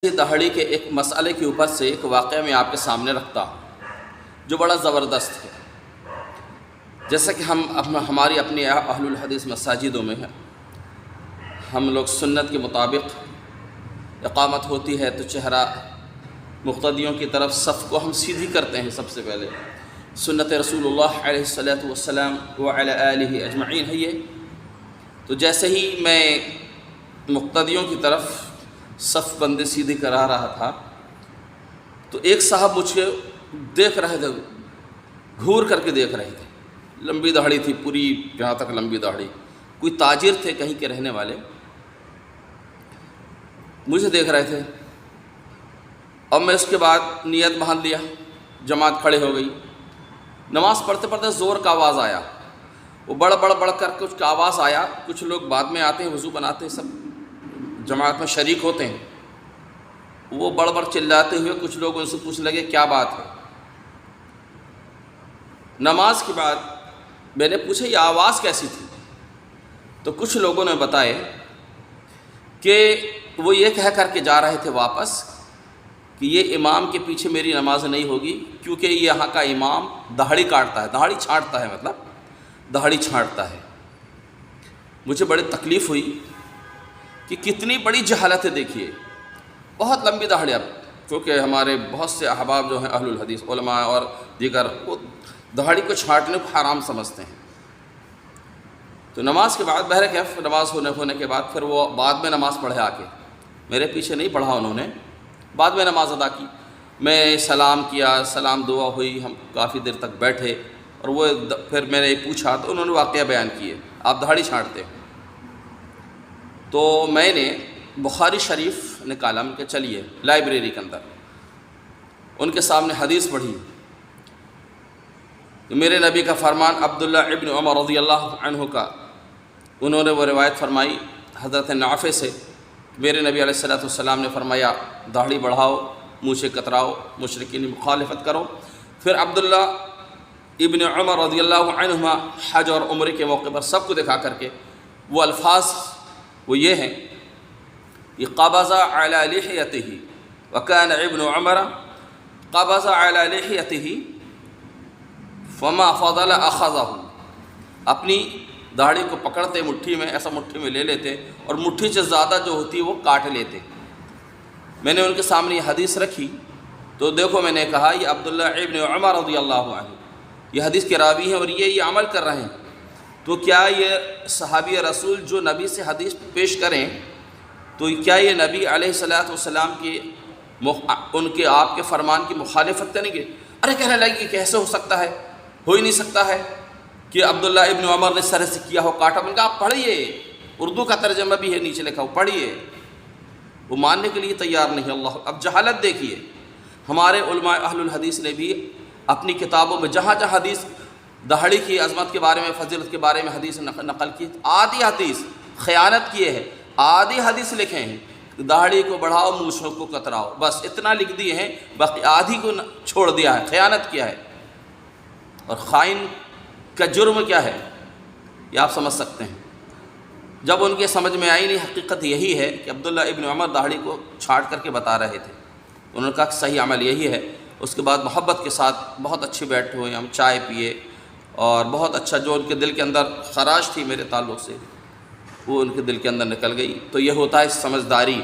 دہاڑی کے ایک مسئلے کے اوپر سے ایک واقعہ میں آپ کے سامنے رکھتا ہوں جو بڑا زبردست ہے۔ جیسا کہ ہماری اپنی اہل الحدیث مساجدوں میں ہے، ہم لوگ سنت کے مطابق اقامت ہوتی ہے تو چہرہ مقتدیوں کی طرف صف کو ہم سیدھی کرتے ہیں۔ سب سے پہلے سنت رسول اللہ علیہ الصلوۃ والسلام وعلی آلہ اجمعین ہے یہ۔ تو جیسے ہی میں مقتدیوں کی طرف صف بندی سیدھی کرا رہا تھا تو ایک صاحب مجھے دیکھ رہے تھے، گھور کر کے دیکھ رہے تھے۔ لمبی داڑھی تھی، پوری یہاں تک لمبی داڑھی، کوئی تاجر تھے کہیں کے رہنے والے، مجھے دیکھ رہے تھے۔ اب میں اس کے بعد نیت باندھ لیا، جماعت کھڑے ہو گئی۔ نماز پڑھتے پڑھتے زور کا آواز آیا، وہ بڑھ کر کچھ کا آواز آیا۔ کچھ لوگ بعد میں آتے ہیں، وضو بناتے ہیں، سب جماعت میں شریک ہوتے ہیں۔ وہ بڑھ چلاتے ہوئے کچھ لوگ ان سے پوچھنے لگے کیا بات ہے۔ نماز کے بعد میں نے پوچھا یہ آواز کیسی تھی، تو کچھ لوگوں نے بتائے کہ وہ یہ کہہ کر کے جا رہے تھے واپس کہ یہ امام کے پیچھے میری نماز نہیں ہوگی، کیونکہ یہاں کا امام داڑھی کاٹتا ہے، داڑھی چھاঁٹتا ہے، مطلب داڑھی چھاঁٹتا ہے۔ مجھے بڑی تکلیف ہوئی کہ کتنی بڑی جہالت ہے۔ دیکھیے بہت لمبی داڑھی، اب کیونکہ ہمارے بہت سے احباب جو ہیں اہل الحدیث علماء اور دیگر، وہ داڑھی کو چھاٹنے کو حرام سمجھتے ہیں۔ تو نماز کے بعد بہرکیف نماز ہونے کے بعد پھر وہ بعد میں نماز پڑھے آ کے، میرے پیچھے نہیں پڑھا انہوں نے، بعد میں نماز ادا کی۔ میں سلام کیا، سلام دعا ہوئی، ہم کافی دیر تک بیٹھے، اور وہ پھر میں نے پوچھا تو انہوں نے واقعہ بیان کیے، آپ داڑھی چھاٹتے ہیں۔ تو میں نے بخاری شریف نکالا کہ چلیے لائبریری کے اندر، ان کے سامنے حدیث پڑھی۔ میرے نبی کا فرمان عبداللہ ابن عمر رضی اللہ عنہ کا، انہوں نے وہ روایت فرمائی حضرت نافع سے، میرے نبی علیہ الصلوۃ والسلام نے فرمایا داڑھی بڑھاؤ، مونچھیں کتراؤ، مشرکین مخالفت کرو۔ پھر عبداللہ ابن عمر رضی اللہ عنہما حج اور عمرے کے موقع پر سب کو دکھا کر کے وہ الفاظ وہ یہ ہیں کہ قبض علی لحیتہ، وکان ابن عمر قبض علی لحیتہ فما فضل اخذہ، اپنی داڑھی کو پکڑتے مٹھی میں، ایسا مٹھی میں لے لیتے اور مٹھی سے زیادہ جو ہوتی وہ کاٹ لیتے۔ میں نے ان کے سامنے یہ حدیث رکھی تو دیکھو میں نے کہا یہ عبداللہ ابن عمر رضی اللہ عنہ یہ حدیث کے راوی ہیں اور یہ عمل کر رہے ہیں، تو کیا یہ صحابی رسول جو نبی سے حدیث پیش کریں تو کیا یہ نبی علیہ الصلوۃ والسلام کی ان کے آپ کے فرمان کی مخالفت کریں گے؟ ارے کہنے لگے کیسے ہو سکتا ہے، ہو ہی نہیں سکتا ہے کہ عبداللہ ابن عمر نے سر سے کیا ہو، کاٹا۔ ان کا آپ پڑھیے، اردو کا ترجمہ بھی ہے نیچے لکھا ہو، پڑھیے۔ وہ ماننے کے لیے تیار نہیں۔ اللہ، اب جہالت دیکھیے، ہمارے علماء اہل الحدیث نے بھی اپنی کتابوں میں جہاں جہاں حدیث داڑھی کی عظمت کے بارے میں، فضیلت کے بارے میں حدیث نقل کی، آدھی حدیث خیانت کیے ہے، آدھی حدیث لکھے ہیں داڑھی کو بڑھاؤ، مونچھوں کو کتراؤ، بس اتنا لکھ دیے ہیں، باقی آدھی کو چھوڑ دیا ہے، خیانت کیا ہے۔ اور خائن کا جرم کیا ہے یہ آپ سمجھ سکتے ہیں۔ جب ان کے سمجھ میں آئی نہیں، حقیقت یہی ہے کہ عبداللہ ابن عمر داڑھی کو چھاٹ کر کے بتا رہے تھے، انہوں نے کہا کہ صحیح عمل یہی ہے۔ اس کے بعد محبت کے ساتھ بہت اچھے بیٹھے ہوئے، ہم چائے پیے، اور بہت اچھا جو ان کے دل کے اندر خراش تھی میرے تعلق سے وہ ان کے دل کے اندر نکل گئی۔ تو یہ ہوتا ہے سمجھداری۔